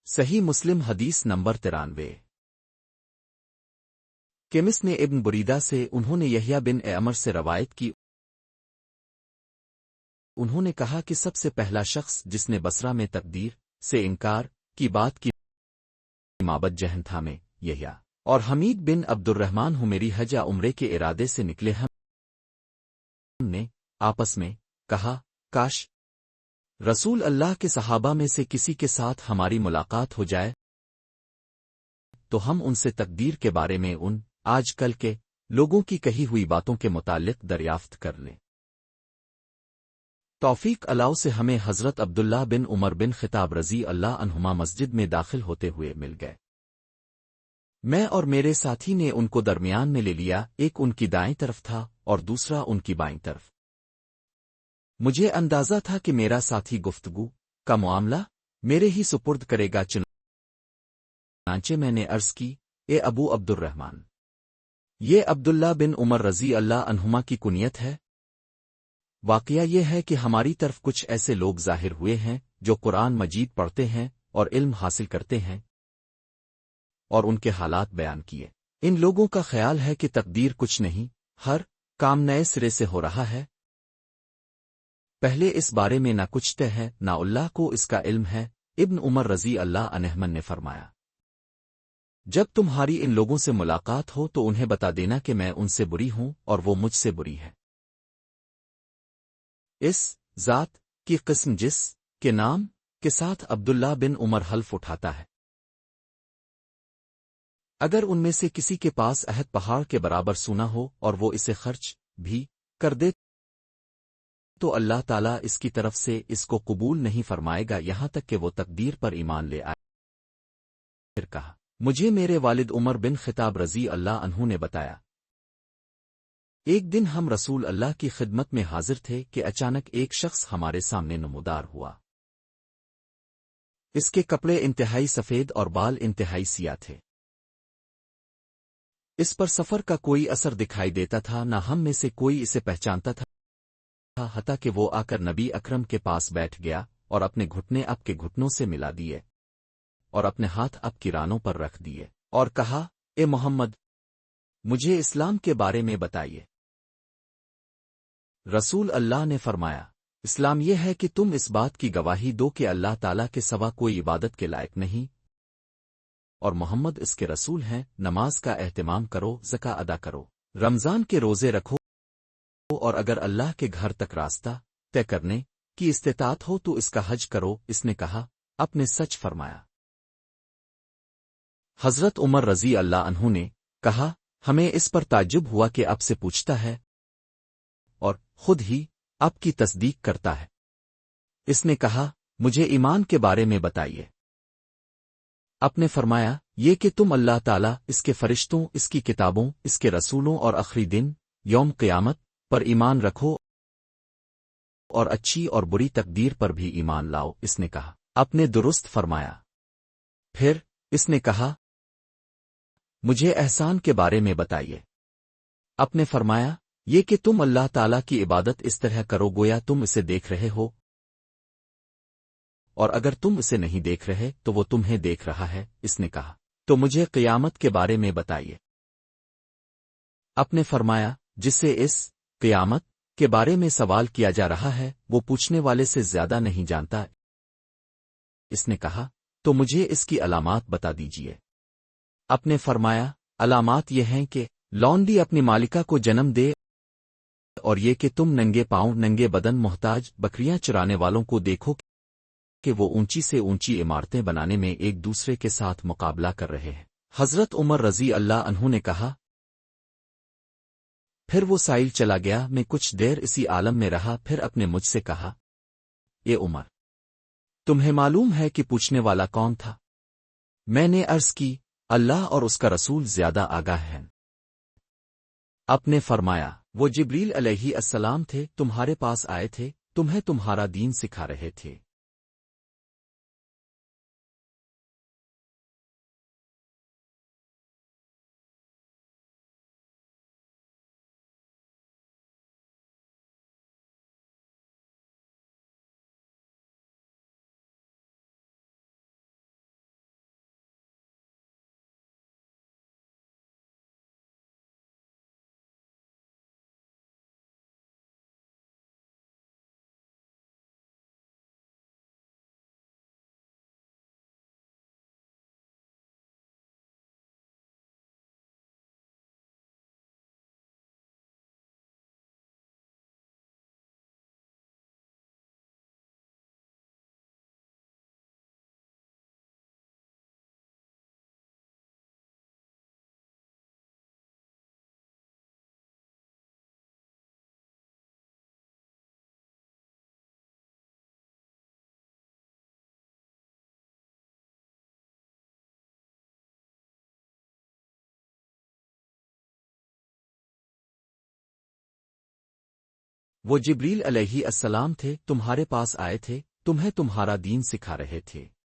सही मुस्लिम हदीस number 93। Cummins ने इब्न बुरीदा से उन्होंने यहया बिन अमर से रवायत की। उन्होंने कहा कि सबसे पहला शख्स जिसने बसरा में तकदीर से इनकार की बात की माबद जहन था में यहया और हमीद बिन अब्दुर्रहमान हुमेरी हज या उम्रे के इरादे से निकले। हमने आपस में कहा, काश रसूल अल्लाह के सहाबा में से किसी के साथ हमारी मुलाकात हो जाए तो हम उनसे तकदीर के बारे में उन आज कल के लोगों की कही हुई बातों के मुताल्लिक दरियाफ्त कर लें। तौफीक अलाउ से हमें हज़रत अब्दुल्लाह बिन उमर बिन खिताब रज़ी अल्लाह अन्हुमा मस्जिद में दाखिल होते हुए मिल गए। मैं और मेरे साथी ने उनको दरमियान में ले लिया, एक उनकी दाएं तरफ था और दूसरा उनकी बाईं तरफ। मुझे अंदाजा था कि मेरा साथी गुफ्तगू का मामला मेरे ही सुपुर्द करेगा। चुनांचे मैंने अर्ज की, ए अबू अब्दुर्रहमान, ये अब्दुल्ला बिन उमर रज़ी अल्लाह अन्हुमा की कुनियत है। वाक़या ये है कि हमारी तरफ कुछ ऐसे लोग ज़ाहिर हुए हैं जो कुरान मजीद पढ़ते हैं और इल्म हासिल करते हैं, और उनके हालात बयान किए। इन लोगों का ख्याल है कि तकदीर कुछ नहीं, हर काम नए सिरे से हो रहा है। पहले इस बारे में ना कुछ तय है, ना अल्लाह को इसका इल्म है। इब्न उमर रज़ी अल्लाह अन्हुमा ने फरमाया, जब तुम्हारी इन लोगों से मुलाकात हो तो उन्हें बता देना कि मैं उनसे बुरी हूं और वो मुझसे बुरी है। इस ज़ात की किस्म जिस के नाम के साथ अब्दुल्ला बिन उमर हल्फ उठाता है, अगर उनमें से किसी के पास अहद पहाड़ के बराबर सूना हो और वो इसे खर्च भी कर दे तो अल्लाह ताला इसकी तरफ से इसको कबूल नहीं फरमाएगा यहां तक कि वो तकदीर पर ईमान ले आए। फिर कहा, मुझे मेरे वालिद उमर बिन खिताब रज़ी अल्लाह अन्हु ने बताया, एक दिन हम रसूल अल्लाह की खिदमत में हाजिर थे कि अचानक एक शख्स हमारे सामने नमूदार हुआ। इसके कपड़े इंतहाई सफेद और बाल इंतहाई सिया थे। इस पर सफर का कोई असर दिखाई देता था, न हम में से कोई इसे पहचानता था, हत्ता कि वो आकर नबी अकरम के पास बैठ गया और अपने घुटने आपके घुटनों से मिला दिए और अपने हाथ आपकी रानों पर रख दिए और कहा, ए मोहम्मद, मुझे इस्लाम के बारे में बताइए। रसूल अल्लाह ने फरमाया, इस्लाम यह है कि तुम इस बात की गवाही दो कि अल्लाह ताला के सिवा कोई इबादत के लायक नहीं और मोहम्मद इसके रसूल हैं, नमाज का एहतिमाम करो, ज़का अदा करो, रमज़ान के रोज़े रखो, और अगर अल्लाह के घर तक रास्ता तय करने की इस्तेताअत हो तो इसका हज करो। इसने कहा, आपने सच फरमाया। हज़रत उमर रज़ी अल्लाह अन्हु ने कहा, हमें इस पर ताज्जुब हुआ कि आपसे पूछता है और खुद ही आपकी तस्दीक करता है। इसने कहा, मुझे ईमान के बारे में बताइए। आपने फरमाया, ये कि तुम अल्लाह ताला, इसके फरिश्तों, इसकी किताबों, इसके रसूलों और आखिरी दिन यौम क़यामत पर ईमान रखो और अच्छी और बुरी तकदीर पर भी ईमान लाओ। इसने कहा, आपने दुरुस्त फरमाया। फिर इसने कहा, मुझे एहसान के बारे में बताइए। आपने फरमाया, ये कि तुम अल्लाह ताला की इबादत इस तरह करो गोया तुम इसे देख रहे हो, और अगर तुम इसे नहीं देख रहे तो वो तुम्हें देख रहा है। इसने कहा, तो मुझे क़यामत के बारे में बताइए। आपने फरमाया, जिससे इस क़यामत के बारे में सवाल किया जा रहा है वो पूछने वाले से ज्यादा नहीं जानता। इसने कहा, तो मुझे इसकी अलामात बता दीजिए। आपने फरमाया, अलामात ये हैं कि लौंडी अपनी मालिका को जन्म दे, और ये कि तुम नंगे पांव, नंगे बदन, मोहताज बकरियां चराने वालों को देखो कि वो ऊंची से ऊंची इमारतें बनाने में एक दूसरे के साथ मुकाबला कर रहे हैं। हज़रत उमर रज़ी अल्लाह अन्हु ने कहा, फिर वो साइल चला गया। मैं कुछ देर इसी आलम में रहा, फिर अपने मुझसे कहा, ए उमर, तुम्हें मालूम है कि पूछने वाला कौन था? मैंने अर्ज की, अल्लाह और उसका रसूल ज्यादा आगाह हैं। आपने फरमाया, वो जिब्रील अलैहिस्सलाम थे, तुम्हारे पास आए थे, तुम्हें तुम्हारा दीन सिखा रहे थे। وہ جبریل علیہ السلام تھے، تمہارے پاس آئے تھے، تمہیں تمہارا دین سکھا رہے تھے۔